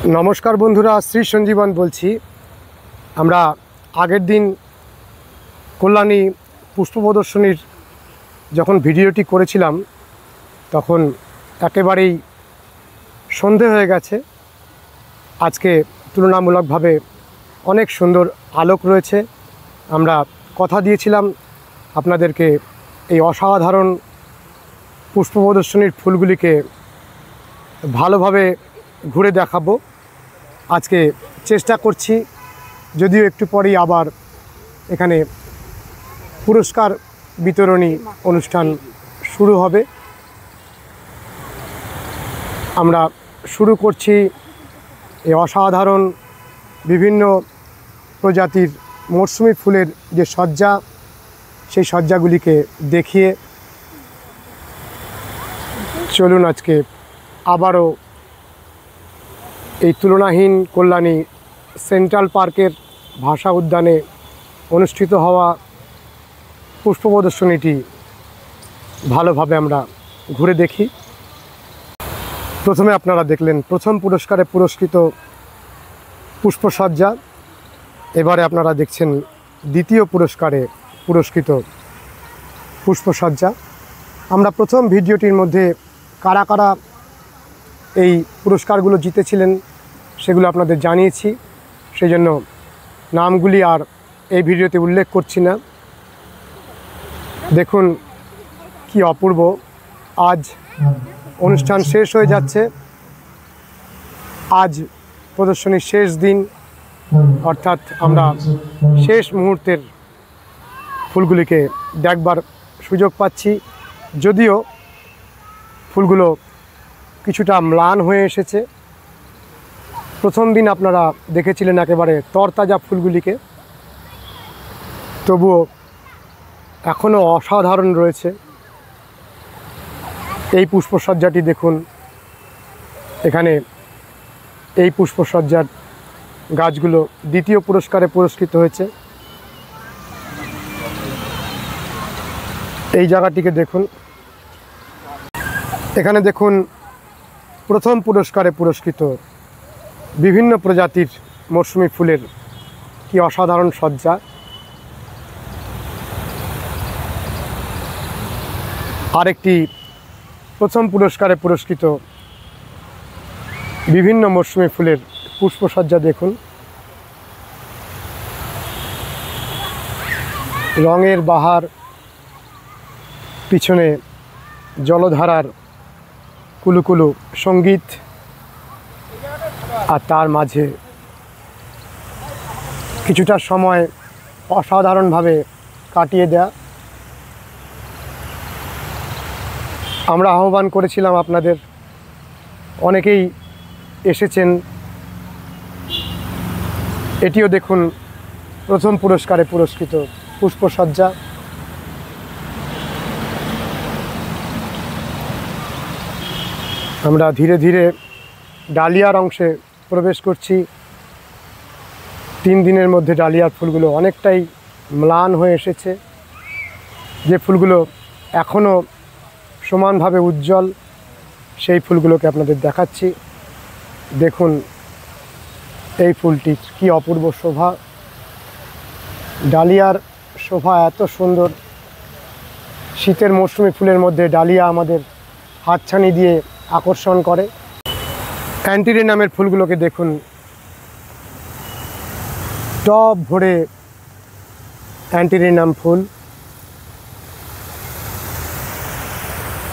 নমস্কার বন্ধুরা, শ্রী সঞ্জীবন বলছি। আমরা আগের দিন কল্যাণী পুষ্প প্রদর্শনীর যখন ভিডিওটি করেছিলাম তখন একেবারেই সন্ধে হয়ে গেছে। আজকে তুলনামূলকভাবে অনেক সুন্দর আলোক রয়েছে। আমরা কথা দিয়েছিলাম আপনাদেরকে এই অসাধারণ পুষ্প প্রদর্শনীর ফুলগুলিকে ভালোভাবে ঘুরে দেখাবো। আজকে চেষ্টা করছি, যদিও একটু পরেই আবার এখানে পুরস্কার বিতরণী অনুষ্ঠান শুরু হবে। আমরা শুরু করছি এই অসাধারণ বিভিন্ন প্রজাতির মরশুমি ফুলের যে সজ্জা, সেই সজ্জাগুলিকে দেখিয়ে। চলুন আজকে আবারও এই তুলনাহীন কল্যাণী সেন্ট্রাল পার্কের ভাষা উদ্যানে অনুষ্ঠিত হওয়া পুষ্প প্রদর্শনীটি ভালোভাবে আমরা ঘুরে দেখি। প্রথমে আপনারা দেখলেন প্রথম পুরস্কারে পুরস্কৃত পুষ্পসজ্জা। এবারে আপনারা দেখছেন দ্বিতীয় পুরস্কারে পুরস্কৃত পুষ্পসজ্জা। আমরা প্রথম ভিডিওটির মধ্যে কারা কারা এই পুরস্কারগুলো জিতেছিলেন সেগুলো আপনাদের জানিয়েছি, সেই জন্য নামগুলি আর এই ভিডিওতে উল্লেখ করছি না। দেখুন কি অপূর্ব। আজ অনুষ্ঠান শেষ হয়ে যাচ্ছে। আজ প্রদর্শনীর শেষ দিন, অর্থাৎ আমরা শেষ মুহূর্তের ফুলগুলিকে দেখবার সুযোগ পাচ্ছি। যদিও ফুলগুলো কিছুটা ম্লান হয়ে এসেছে। প্রথম দিন আপনারা দেখেছিলেন একেবারে তরতাজা ফুলগুলিকে, তবুও এখনও অসাধারণ রয়েছে। এই পুষ্পসজ্জাটি দেখুন, এখানে এই পুষ্পসজ্জার গাছগুলো দ্বিতীয় পুরস্কারে পুরস্কৃত হয়েছে। এই জায়গাটিকে দেখুন, এখানে দেখুন প্রথম পুরস্কারে পুরস্কৃত বিভিন্ন প্রজাতির মৌসুমি ফুলের কি অসাধারণ সজ্জা। আরেকটি প্রথম পুরস্কারে পুরস্কৃত বিভিন্ন মৌসুমি ফুলের পুষ্পসজ্জা দেখুন। রঙের বাহার, পিছনে জলধারার কুলুকুলু সঙ্গীত, আর তার মাঝে কিছুটা সময় অসাধারণভাবে কাটিয়ে দেয়া। আমরা আহ্বান করেছিলাম আপনাদের, অনেকেই এসেছেন। এটিও দেখুন প্রথম পুরস্কারে পুরস্কৃত পুষ্পসজ্জা। আমরা ধীরে ধীরে ডালিয়ার অংশে প্রবেশ করছি। 3 দিনের মধ্যে ডালিয়ার ফুলগুলো অনেকটাই ম্লান হয়ে এসেছে। যে ফুলগুলো এখনও সমানভাবে উজ্জ্বল, সেই ফুলগুলোকে আপনাদের দেখাচ্ছি। দেখুন এই ফুলটির কি অপূর্ব শোভা। ডালিয়ার শোভা এত সুন্দর। শীতের মৌসুমি ফুলের মধ্যে ডালিয়া আমাদের হাতছানি দিয়ে আকর্ষণ করে। অ্যান্টিরিনামের ফুলগুলোকে দেখুন, টব ভরে অ্যান্টিরিনাম ফুল।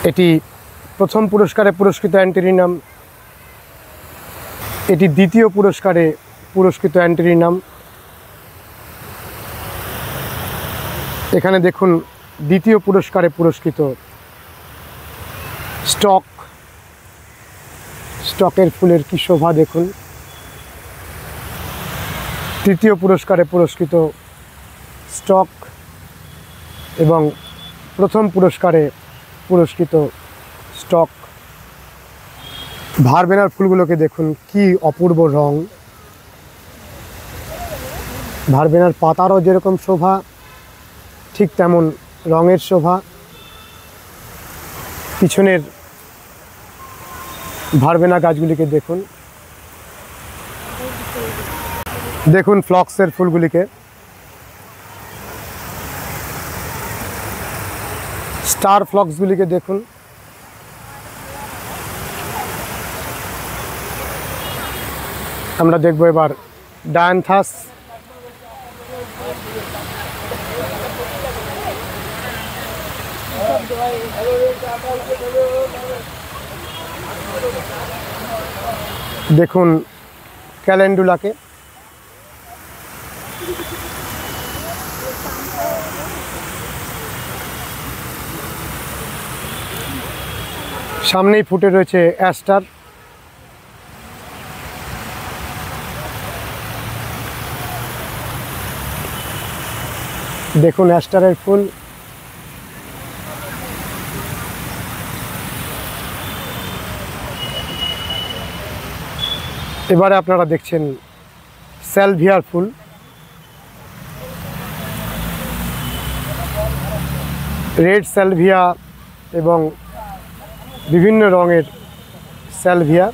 এটি প্রথম পুরস্কারে পুরস্কৃত অ্যান্টিরিনাম, এটি দ্বিতীয় পুরস্কারে পুরস্কৃত অ্যান্টিরিনাম। এখানে দেখুন দ্বিতীয় পুরস্কারে পুরস্কৃত স্টকের ফুলের কি শোভা দেখুন। তৃতীয় পুরস্কারে পুরস্কৃত স্টক এবং প্রথম পুরস্কারে পুরস্কৃত স্টক। ভারবেনার ফুলগুলোকে দেখুন, কি অপূর্ব রং। ভারবেনার পাতারও যেরকম শোভা, ঠিক তেমন রঙের শোভা। পিছনের ভারবেনা গাছগুলিকে দেখুন, দেখুন ফ্লক্সের ফুলগুলিকে, স্টার ফ্লক্সগুলিকে দেখুন। আমরা দেখব এবার ডায়ান্থাস। দেখুন ক্যালেন্ডুলাকে, সামনেই ফুটে রয়েছে অ্যাস্টার। দেখুন অ্যাস্টারের ফুল। এবারে আপনারা দেখছেন স্যালভিয়ার ফুল। রেড স্যালভিয়া এবং বিভিন্ন রঙের স্যালভিয়া।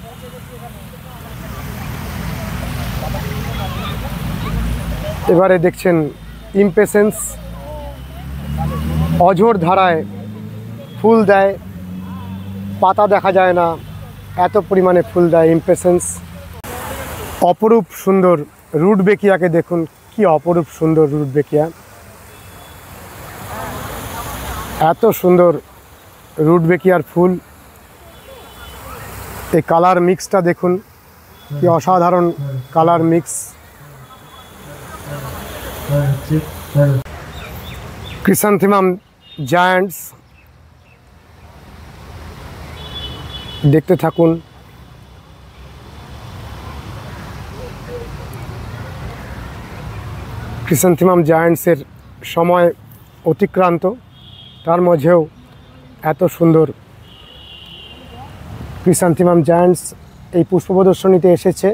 এবারে দেখছেন ইমপেসেন্স, অঝোর ধারায় ফুল দেয়, পাতা দেখা যায় না, এত পরিমাণে ফুল দেয় ইমপেসেন্স। অপরূপ সুন্দর রুটবেকিয়াকে দেখুন, কি অপরূপ সুন্দর রুটবেকিয়া, এত সুন্দর রুটবেকিয়ার ফুল। এই কালার মিক্সটা দেখুন, কি অসাধারণ কালার মিক্স। ক্রিসান্থেমাম জায়ান্টস, দেখতে থাকুন। ক্রিসান্থেমাম জায়ান্টসের সময় অতিক্রান্ত, তার মাঝেও এত সুন্দর ক্রিসান্থেমাম জায়ান্টস এই পুষ্প প্রদর্শনীতে এসেছে।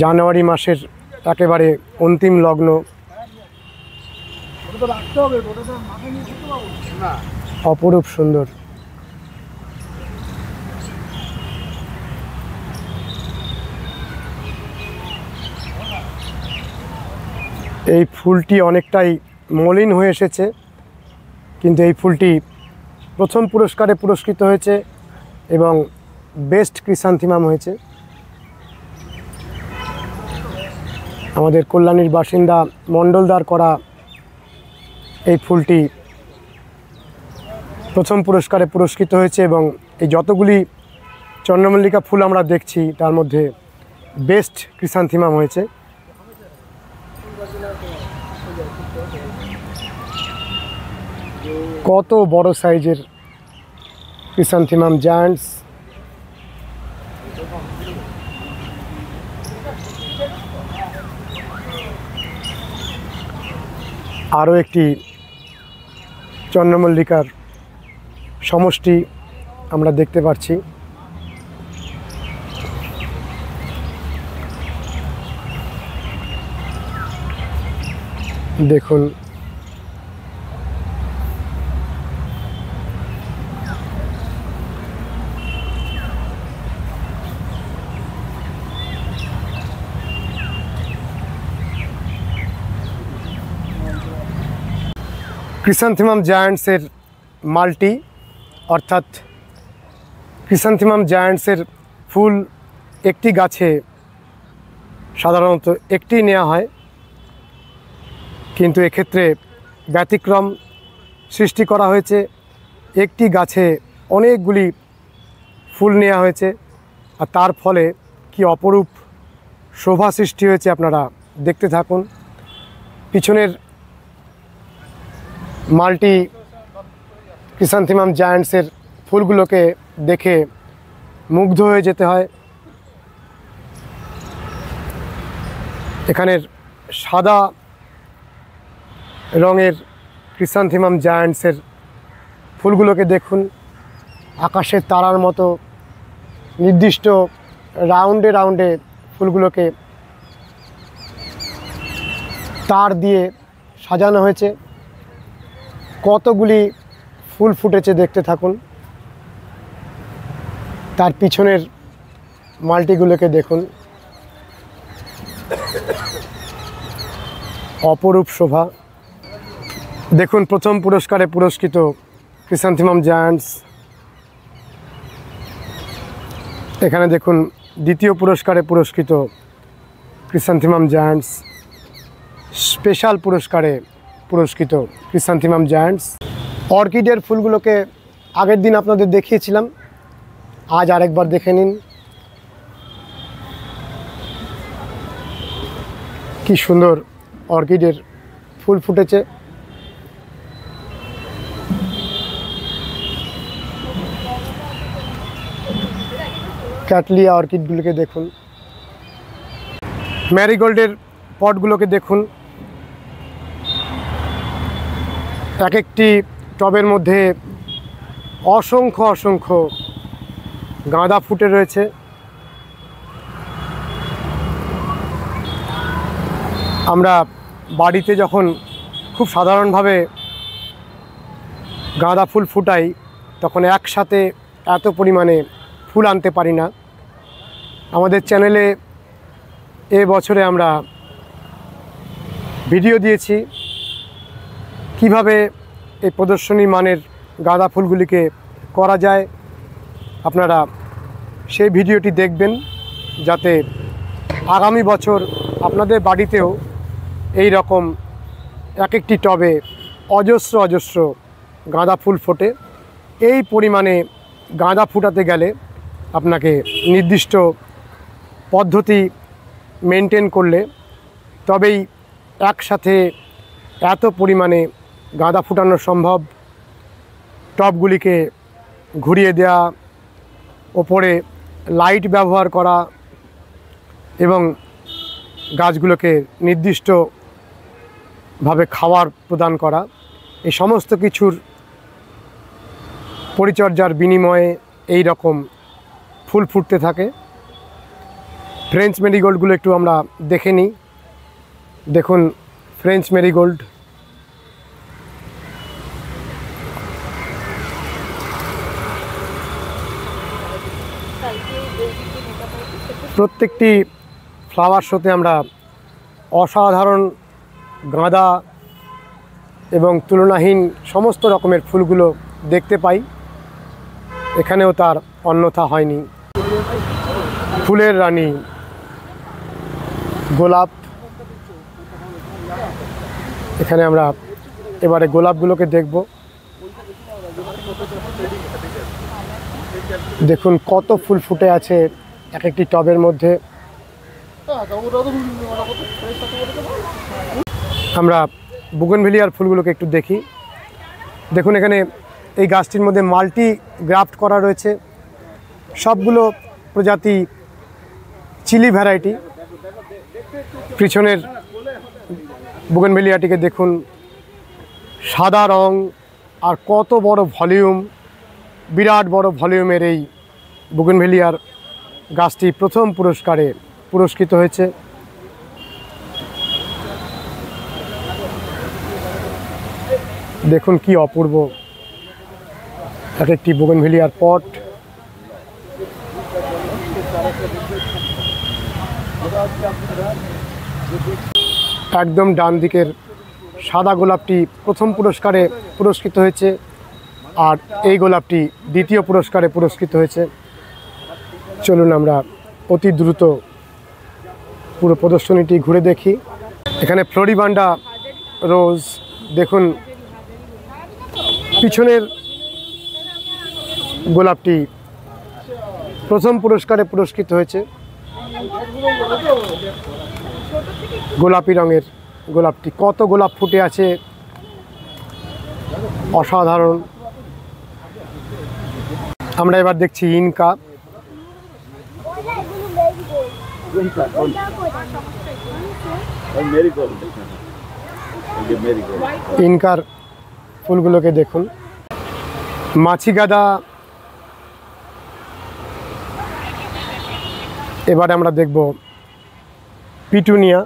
জানুয়ারি মাসের একেবারে অন্তিম লগ্ন। অপরূপ সুন্দর। এই ফুলটি অনেকটাই মলিন হয়ে এসেছে, কিন্তু এই ফুলটি প্রথম পুরস্কারে পুরস্কৃত হয়েছে এবং বেস্ট ক্রিসান্থেমাম হয়েছে। আমাদের কল্যাণীর বাসিন্দা মণ্ডলদার করা এই ফুলটি প্রথম পুরস্কারে পুরস্কৃত হয়েছে এবং এই যতগুলি চন্দ্রমল্লিকা ফুল আমরা দেখছি তার মধ্যে বেস্ট ক্রিসান্থেমাম হয়েছে। কত বড় সাইজের ক্রিসান্থেমাম জায়ান্টস। আরও একটি চন্দ্রমল্লিকার সমষ্টি আমরা দেখতে পাচ্ছি। দেখুন ক্রিসান্থেমাম জায়ান্টসের মাল্টি, অর্থাৎ ক্রিসান্থেমাম জায়ান্টসের ফুল একটি গাছে সাধারণত একটি নেওয়া হয়, কিন্তু এক্ষেত্রে ব্যতিক্রম সৃষ্টি করা হয়েছে। একটি গাছে অনেকগুলি ফুল নেওয়া হয়েছে, আর তার ফলে কি অপরূপ শোভা সৃষ্টি হয়েছে আপনারা দেখতে থাকুন। পিছনের মাল্টি ক্রিসান্থেমাম জায়ান্টসের ফুলগুলোকে দেখে মুগ্ধ হয়ে যেতে হয়। এখানের সাদা রঙের ক্রিসান্থেমাম জায়ান্টসের ফুলগুলোকে দেখুন, আকাশের তারার মতো নির্দিষ্ট রাউন্ডে রাউন্ডে ফুলগুলোকে তার দিয়ে সাজানো হয়েছে। কতগুলি ফুল ফুটেছে দেখতে থাকুন। তার পিছনের মাল্টিগুলোকে দেখুন, অপরূপ শোভা। দেখুন প্রথম পুরস্কারে পুরস্কৃত ক্রিস্যান্থেমাম জায়ান্টস। এখানে দেখুন দ্বিতীয় পুরস্কারে পুরস্কৃত ক্রিস্যান্থেমাম জায়ান্টস, স্পেশাল পুরস্কারে পুরস্কৃত ক্রিস্যান্থেমাম জায়ান্টস। অর্কিডের ফুলগুলোকে আগের দিন আপনাদের দেখিয়েছিলাম, আজ আরেকবার দেখে নিন। কি সুন্দর অর্কিডের ফুল ফুটেছে। ক্যাটলিয়া অর্কিডগুলোকে দেখুন, ম্যারিগোল্ডের পটগুলোকে দেখুন। এক একটি টবের মধ্যে অসংখ্য অসংখ্য গাঁদা ফুটে রয়েছে। আমরা বাড়িতে যখন খুব সাধারণভাবে গাঁদা ফুল ফুটাই তখন একসাথে এত পরিমাণে ফুল আনতে পারি না। আমাদের চ্যানেলে এ বছরে আমরা ভিডিও দিয়েছি কিভাবে এই প্রদর্শনী মানের গাঁদা ফুলগুলিকে করা যায়। আপনারা সেই ভিডিওটি দেখবেন যাতে আগামী বছর আপনাদের বাড়িতেও এই রকম এক একটি টবে অজস্র অজস্র গাঁদা ফুল ফোটে। এই পরিমাণে গাঁদা ফুটাতে গেলে আপনাকে নির্দিষ্ট পদ্ধতি মেনটেন করলে তবেই একসাথে এত পরিমাণে গাঁদা ফুটানো সম্ভব। টবগুলিকে ঘুরিয়ে দেওয়া, ওপরে লাইট ব্যবহার করা এবং গাছগুলোকে নির্দিষ্টভাবে খাবার প্রদান করা, এই সমস্ত কিছুর পরিচর্যার বিনিময়ে এই রকম ফুল ফুটতে থাকে। ফ্রেঞ্চ মেরিগোল্ডগুলো একটু আমরা দেখে নিই। দেখুন ফ্রেঞ্চ মেরিগোল্ড, প্রত্যেকটি ফ্লাওয়ার শোতে আমরা অসাধারণ গাঁদা এবং তুলনাহীন সমস্ত রকমের ফুলগুলো দেখতে পাই। এখানেও তার অন্যথা হয়নি। ফুলের রানী গোলাপ, এখানে আমরা এবারে গোলাপগুলোকে দেখব। দেখুন কত ফুল ফুটে আছে এক একটি টবের মধ্যে। আমরা বুগনভেলিয়ার ফুলগুলোকে একটু দেখি। দেখুন এখানে এই গাছটির মধ্যে মাল্টি গ্রাফট করা রয়েছে, সবগুলো প্রজাতি চিলি ভ্যারাইটি। পিছনের বুগনভেলিয়াটিকে দেখুন, সাদা রং আর কত বড় ভলিউম, বিরাট বড় ভলিউমের এই বুগনভেলিয়ার গাছটি প্রথম পুরস্কারে পুরস্কৃত হয়েছে। দেখুন কি অপূর্ব এক একটি বুগনভেলিয়ার পট। একদম ডান দিকের সাদা গোলাপটি প্রথম পুরস্কারে পুরস্কৃত হয়েছে, আর এই গোলাপটি দ্বিতীয় পুরস্কারে পুরস্কৃত হয়েছে। চলুন আমরা অতি দ্রুত পুরো প্রদর্শনীটি ঘুরে দেখি। এখানে ফ্লোরিবান্ডা রোজ, দেখুন পিছনের গোলাপটি প্রথম পুরস্কারে পুরস্কৃত হয়েছে। গোলাপি রঙের গোলাপটি, কত গোলাপ ফুটে আছে, অসাধারণ। আমরা এবার দেখছি ইনকা। ইনকার ফুলগুলোকে দেখুন। মাছি গাঁদা। এবারে আমরা দেখব পিটুনিয়া।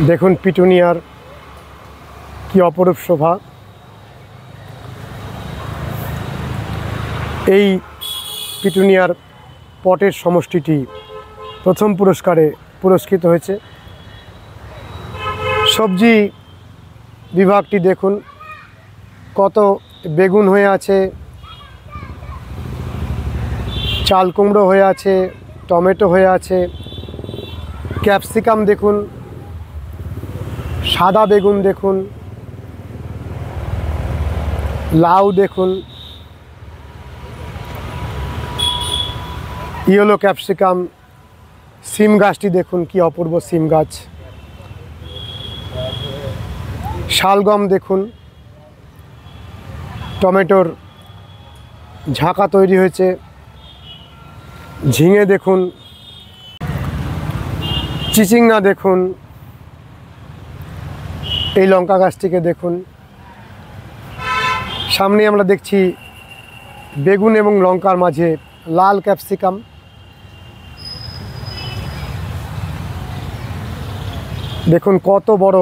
দেখুন পিটুনিয়ার কি অপরূপ শোভা। এই পিটুনিয়ার পটের সমষ্টিটি প্রথম পুরস্কারে পুরস্কৃত হয়েছে। সবজি বিভাগটি দেখুন, কত বেগুন হয়ে আছে, চাল কুমড়ো হয়ে আছে, টমেটো হয়ে আছে, ক্যাপসিকাম দেখুন, সাদা বেগুন দেখুন, লাউ দেখুন, ইয়েলো ক্যাপসিকাম, সিম গাছটি দেখুন কি অপূর্ব সিম গাছ, শালগম দেখুন, টমেটোর ঝাঁকা তৈরি হয়েছে, ঝিঙে দেখুন, চিচিঙ্গা দেখুন, এই লঙ্কা গাছটিকে দেখুন। সামনে আমরা দেখছি বেগুন এবং লঙ্কার মাঝে লাল ক্যাপসিকাম। দেখুন কত বড়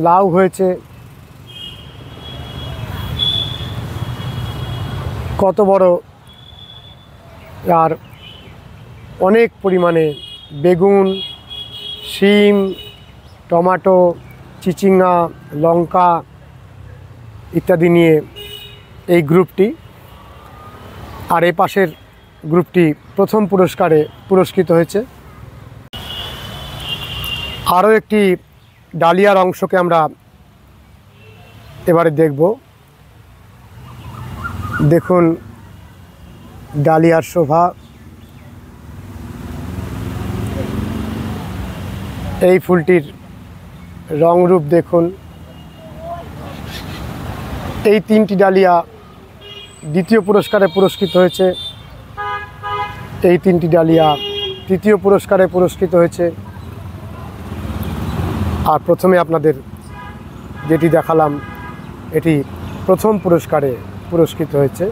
লাউ হয়েছে, কত বড়, আর অনেক পরিমাণে বেগুন, শিম, টমেটো, চিচিঙ্গা, লঙ্কা ইত্যাদি নিয়ে এই গ্রুপটি। আর এই পাশের গ্রুপটি প্রথম পুরস্কারে পুরস্কৃত হয়েছে। আরও একটি ডালিয়ার অংশকে আমরা এবারে দেখব। দেখুন ডালিয়ার শোভা, এই ফুলটির রংরূপ দেখুন। এই তিনটি ডালিয়া দ্বিতীয় পুরস্কারে পুরস্কৃত হয়েছে, এই তিনটি ডালিয়া তৃতীয় পুরস্কারে পুরস্কৃত হয়েছে। আর প্রথমে আপনাদের যেটি দেখালাম এটি প্রথম পুরস্কারে পুরস্কৃত হয়েছে।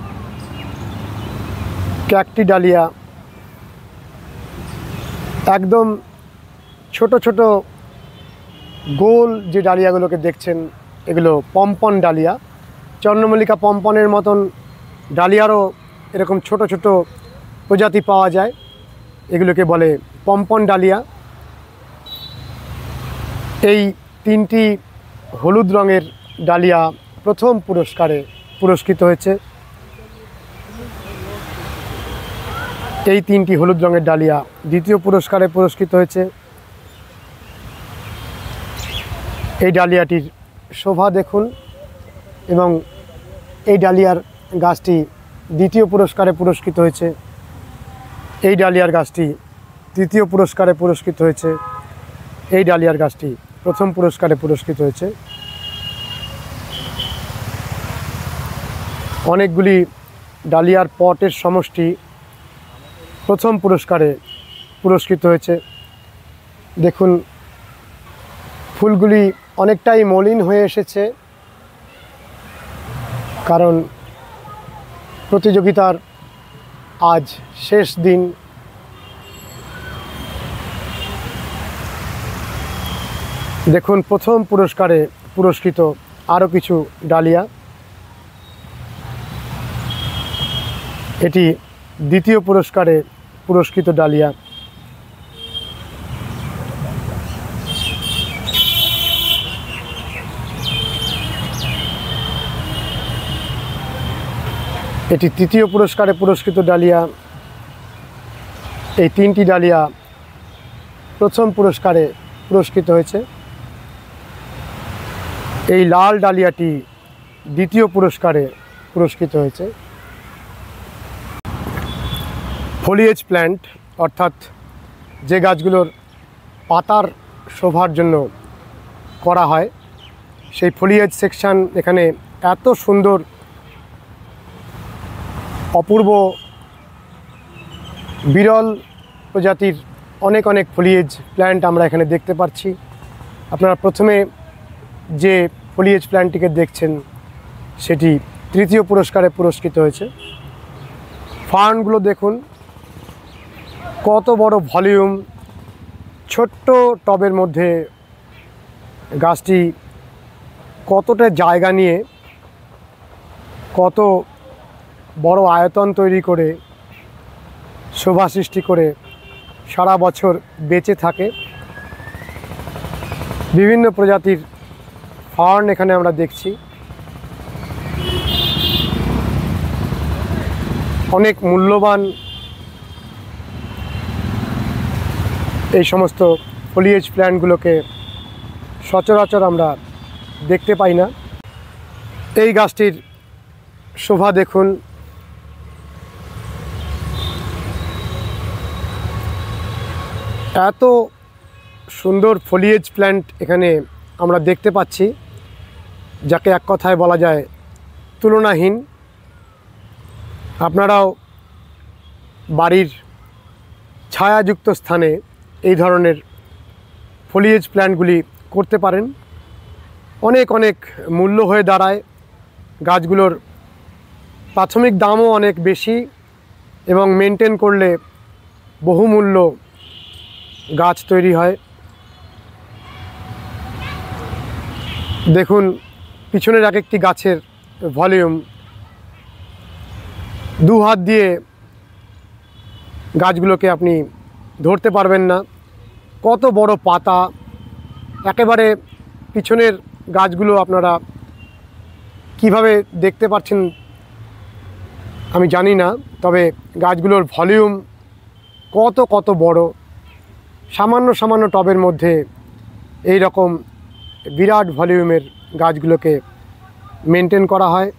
কয়েকটি ডালিয়া একদম ছোট ছোট গোল যে ডালিয়াগুলোকে দেখছেন এগুলো পম্পন ডালিয়া। চন্দ্রমল্লিকা পম্পনের মতন ডালিয়ারও এরকম ছোট ছোট প্রজাতি পাওয়া যায়, এগুলোকে বলে পম্পন ডালিয়া। এই তিনটি হলুদ রঙের ডালিয়া প্রথম পুরস্কারে পুরস্কৃত হয়েছে। এই তিনটি হলুদ রঙের ডালিয়া দ্বিতীয় পুরস্কারে পুরস্কৃত হয়েছে। এই ডালিয়াটির শোভা দেখুন এবং এই ডালিয়ার গাছটি দ্বিতীয় পুরস্কারে পুরস্কৃত হয়েছে। এই ডালিয়ার গাছটি তৃতীয় পুরস্কারে পুরস্কৃত হয়েছে। এই ডালিয়ার গাছটি প্রথম পুরস্কারে পুরস্কৃত হয়েছে। অনেকগুলি ডালিয়ার পটের সমষ্টি প্রথম পুরস্কারে পুরস্কৃত হয়েছে। দেখুন ফুলগুলি অনেকটাই মলিন হয়ে এসেছে, কারণ প্রতিযোগিতার আজ শেষ দিন। দেখুন প্রথম পুরস্কারে পুরস্কৃত আরও কিছু ডালিয়া, এটি দ্বিতীয় পুরস্কারে পুরস্কৃত ডালিয়া। এটি তৃতীয় পুরস্কারে পুরস্কৃত ডালিয়া। এই তিনটি ডালিয়া প্রথম পুরস্কারে পুরস্কৃত হয়েছে। এই লাল ডালিয়াটি দ্বিতীয় পুরস্কারে পুরস্কৃত হয়েছে। ফলিয়েজ প্ল্যান্ট অর্থাৎ যে গাছগুলোর পাতার শোভার জন্য করা হয়, সেই ফলিয়েজ সেকশন এখানে এত সুন্দর অপূর্ব বিরল প্রজাতির অনেক অনেক ফলিয়েজ প্ল্যান্ট আমরা এখানে দেখতে পাচ্ছি। আপনারা প্রথমে যে ফলিয়েজ প্ল্যান্টটিকে দেখছেন সেটি তৃতীয় পুরস্কারে পুরস্কৃত হয়েছে। ফার্নগুলো দেখুন কত বড় ভলিউম, ছোট্ট টবের মধ্যে গাছটি কতটা জায়গা নিয়ে কত বড় আয়তন তৈরি করে শোভা সৃষ্টি করে সারা বছর বেঁচে থাকে। বিভিন্ন প্রজাতির ফার্ন এখানে আমরা দেখছি। অনেক মূল্যবান এই সমস্ত ফলিয়েজ প্ল্যান্টগুলোকে সচরাচর আমরা দেখতে পাই না। এই গাছটির শোভা দেখুন। এত সুন্দর ফলিয়েজ প্ল্যান্ট এখানে আমরা দেখতে পাচ্ছি, যাকে এক কথায় বলা যায় তুলনাহীন। আপনারাও বাড়ির ছায়াযুক্ত স্থানে এই ধরনের ফলিয়েজ প্ল্যান্টগুলি করতে পারেন। অনেক অনেক মূল্য হয়ে দাঁড়ায়। গাছগুলোর প্রাথমিক দামও অনেক বেশি এবং মেনটেন করলে বহুমূল্য গাছ তৈরি হয়। দেখুন পিছনের এক একটি গাছের ভলিউম, 2 হাত দিয়ে গাছগুলোকে আপনি ধরতে পারবেন না। কত বড় পাতা! একেবারে পিছনের গাছগুলো আপনারা কিভাবে দেখতে পাচ্ছেন আমি জানি না, তবে গাছগুলোর ভলিউম কত কত বড়। সামান্য সামান্য টবের মধ্যে এই রকম বিরাট ভলিউমের গাছগুলোকে মেনটেন করা হয়।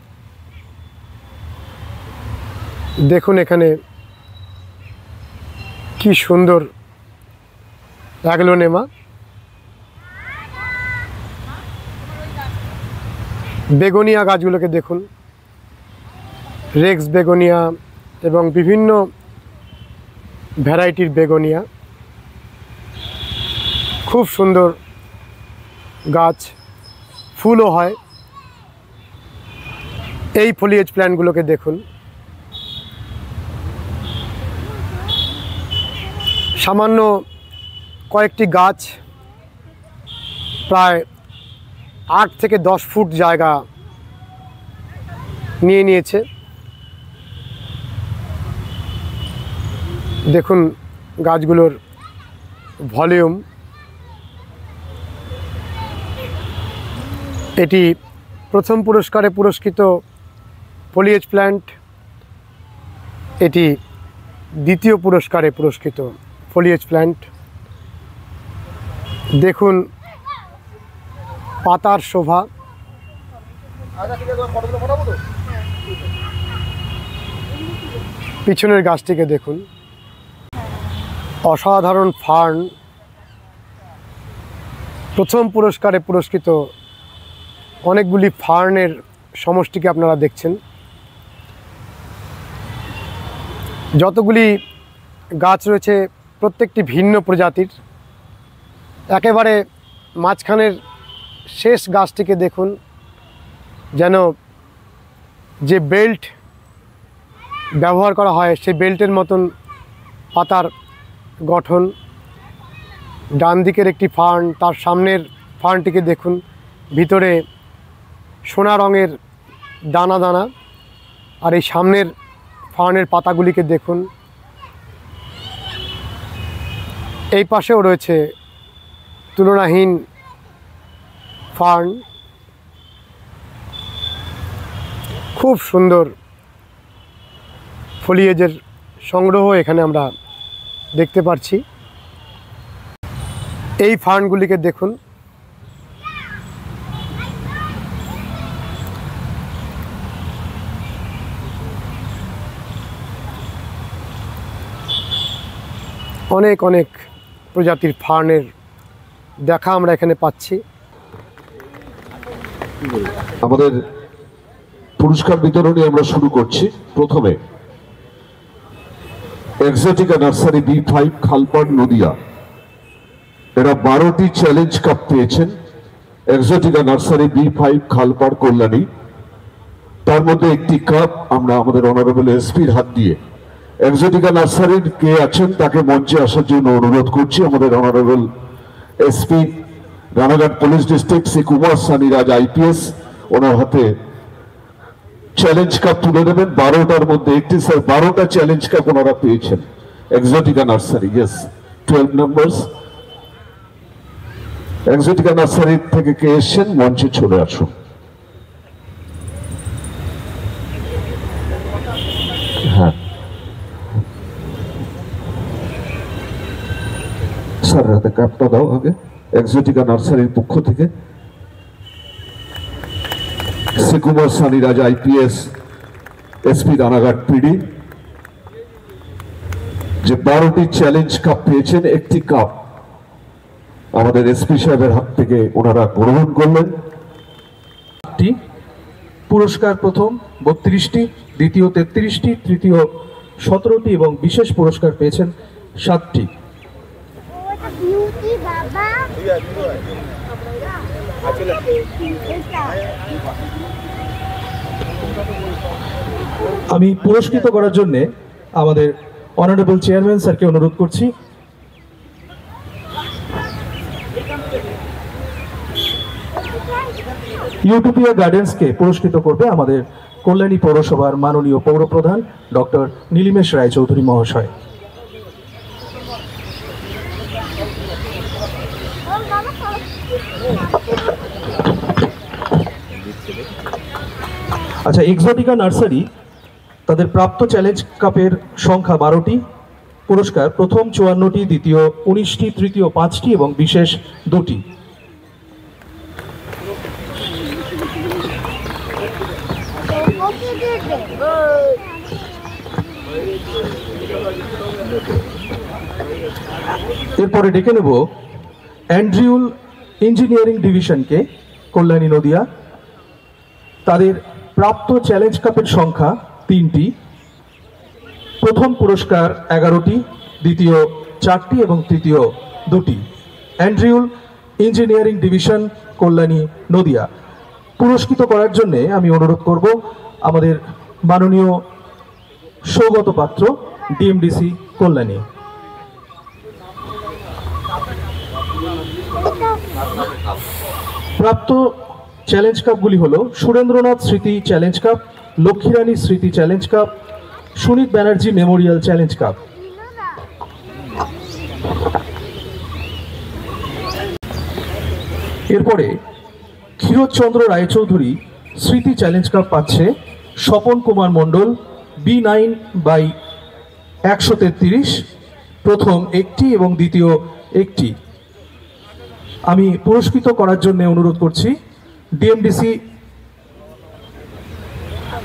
দেখুন এখানে কি সুন্দর অ্যাগলোনেমা। বেগোনিয়া গাছগুলোকে দেখুন, রেক্স বেগোনিয়া এবং বিভিন্ন ভ্যারাইটির বেগোনিয়া। খুব সুন্দর গাছ, ফুলও হয়। এই ফলিয়েজ প্ল্যান্টগুলোকে দেখুন। সামান্য কয়েকটি গাছ প্রায় 8 থেকে 10 ফুট জায়গা নিয়ে নিয়েছে। দেখুন গাছগুলোর ভলিউম। এটি প্রথম পুরস্কারে পুরস্কৃত ফলিয়েজ প্ল্যান্ট, এটি দ্বিতীয় পুরস্কারে পুরস্কৃত ফলিয়েজ প্ল্যান্ট। দেখুন পাতার শোভা। পিছনের গাছটিকে দেখুন, অসাধারণ ফার্ন। প্রথম পুরস্কারে পুরস্কৃত অনেকগুলি ফার্নের সমষ্টিকে আপনারা দেখছেন। যতগুলি গাছ রয়েছে প্রত্যেকটি ভিন্ন প্রজাতির। একেবারে মাঝখানের শেষ গাছটিকে দেখুন, যেন যে বেল্ট ব্যবহার করা হয় সেই বেল্টের মতন পাতার গঠন। ডান দিকের একটি ফার্ন, তার সামনের ফার্নটিকে দেখুন, ভিতরে সোনা রঙের দানা দানা। আর এই সামনের ফার্নের পাতাগুলিকে দেখুন। এই পাশেও রয়েছে তুলনাহীন ফার্ন। খুব সুন্দর ফলিয়েজের সংগ্রহ এখানে আমরা দেখতে পাচ্ছি। এই ফার্নগুলিকে দেখুন। অনেক অনেক প্রজাতির ফার্নের দেখা আমরা এখানে পাচ্ছি। আমাদের পুরস্কার বিতরণী আমরা শুরু করছি। প্রথমে এক্সোটিকা নার্সারি B5 খালপাড় নদিয়া, এরা 12টি চ্যালেঞ্জ কাপ পেয়েছেন। এক্সোটিকা নার্সারি B5 খালপাড় কল্যাণী, তার মধ্যে একটি কাপ আমরা আমাদের অনারেবল এসপির হাত দিয়ে এক্সোটিকা নার্সারির কে আছেন তাকে মঞ্চে আসার জন্য অনুরোধ করছি। আমাদের honourable SP Ranaghat police district Shri Kumar Saniraj IPS ওনার হাতে চ্যালেঞ্জ কাপ তুলে দেবেন। 12টার মধ্যে একটি, স্যার 12টা চ্যালেঞ্জ কাপ ওনারা পেয়েছেন। Exotica nursery, yes 12 numbers. Exotica nursery থেকে কে এসছেন মঞ্চে চলে আসুন। হ্যাঁ স্যার, হাতে ক্যাপটা দাও আগে। এক্সোটিকা নার্সারির পক্ষ থেকে শ্রীকুমার সানি রাজা আইপিএস, এসপি রানাঘাট পিডি, যে 12টি চ্যালেঞ্জ কাপ পেয়েছেন, একটি কাপ আমাদের এসপি সাহেবের হাত থেকে ওনারা গ্রহণ করলেন। পুরস্কার প্রথম 32টি, দ্বিতীয় 33টি, তৃতীয় 17টি এবং বিশেষ পুরস্কার পেয়েছেন 7টি। আমি পুরস্কৃত করার জন্য আমাদের অনারেবল চেয়ারম্যান স্যারকে অনুরোধ করছি। ইউটোপিয়া গার্ডেন্সকে পুরস্কৃত করবে আমাদের কল্যাণী পৌরসভার মাননীয় পৌরপ্রধান ডক্টর নীলিমেশ রায়চৌধুরী মহাশয়। আচ্ছা, এক্সোটিকা নার্সারি তাদের প্রাপ্ত চ্যালেঞ্জ কাপের সংখ্যা 12টি, পুরস্কার প্রথম 54টি, দ্বিতীয় 19টি, তৃতীয় 5টি এবং বিশেষ 2টি। এরপরে ডেকে নেব অ্যান্ড্রিউল ইঞ্জিনিয়ারিং ডিভিশনকে, কল্যাণী নদিয়া। তাদের প্রাপ্ত চ্যালেঞ্জ কাপের সংখ্যা 3টি, প্রথম পুরস্কার 11টি, দ্বিতীয় 4টি এবং তৃতীয় 2টি। অ্যান্ড্রিউল ইঞ্জিনিয়ারিং ডিভিশন, কল্যাণী নদিয়া। পুরস্কৃত করার জন্য আমি অনুরোধ করব আমাদের মাননীয় সৌগত পাত্র, ডিএমডিসি কল্যাণী। প্রাপ্ত চ্যালেঞ্জ কাপগুলি হলো সুরেন্দ্রনাথ স্মৃতি চ্যালেঞ্জ কাপ, লক্ষ্মীরানী স্মৃতি challenge cup, Sunit Banerjee Memorial challenge cup. এরপরে ক্ষীরোদচন্দ্র রায়চৌধুরী স্মৃতি চ্যালেঞ্জ কাপ পাচ্ছে স্বপন কুমার মণ্ডল, B9/133, প্রথম 1টি এবং দ্বিতীয় 1টি। আমি পুরস্কৃত করার জন্য অনুরোধ করছি ডিএমডিসি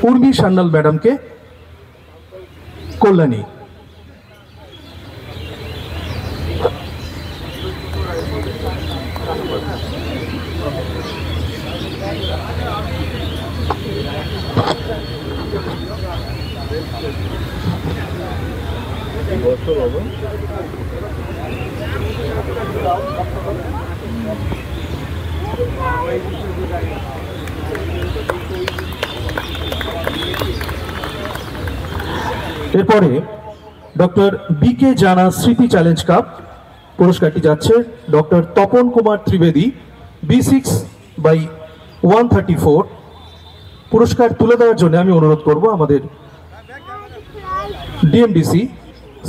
উর্মি সান্যাল ম্যাডামকে, কল্যাণী। এরপরে ডক্টর বিকে জানা স্মৃতি চ্যালেঞ্জ কাপ, পুরস্কারটি যাচ্ছে ডক্টর তপন কুমার ত্রিবেদী, B6/134। পুরস্কার তুলে দেওয়ার জন্য আমি অনুরোধ করব আমাদের ডিএমডিসি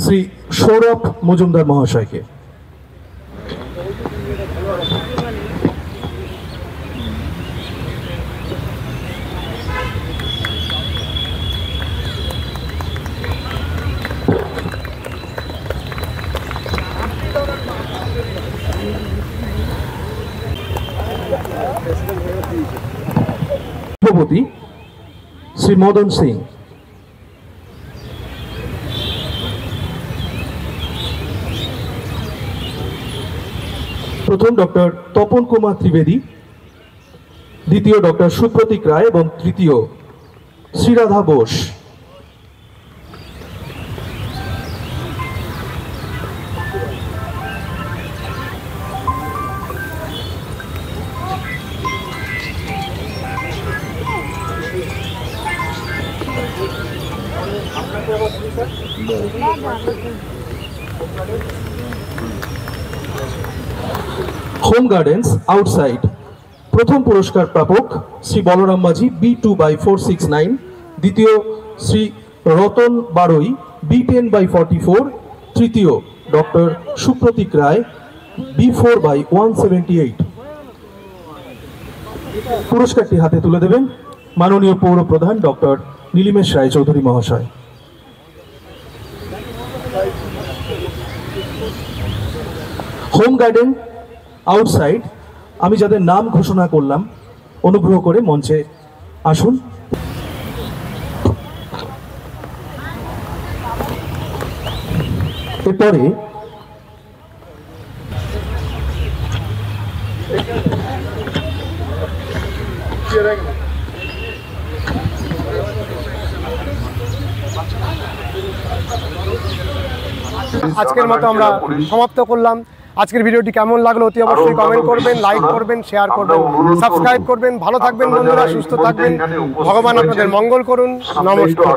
শ্রী সৌরভ মজুমদার মহাশয়কে। সভাপতি শ্রী মদন সিং। প্রথম ডক্টর তপন কুমার ত্রিবেদী, দ্বিতীয় ডক্টর সুপ্রতীক রায় এবং তৃতীয় Shri Radha Bose. Home gardens outside, প্রথম পুরস্কার প্রাপক শ্রী বলরাম মাঝি, B2/469, দ্বিতীয় শ্রী রতন বারুই, B10/44, তৃতীয় ডক্টর সুপ্রতীক রায়, B4/178। পুরস্কারটি হাতে তুলে দেবেন মাননীয় পৌর প্রধান ডক্টর নীলিমেশ রায় চৌধুরী মহাশয়। হোম গার্ডেন আউটসাইড, আমি যাদের নাম ঘোষণা করলাম অনুগ্রহ করে মঞ্চে আসুন। এরপরে আজকের মতো আমরা সমাপ্ত করলাম। আজকের ভিডিওটি কেমন লাগলো অতি অবশ্যই কমেন্ট করবেন, লাইক করবেন, শেয়ার করবেন, সাবস্ক্রাইব করবেন। ভালো থাকবেন বন্ধুরা, সুস্থ থাকবেন, ভগবান আপনাদের মঙ্গল করুন। নমস্কার।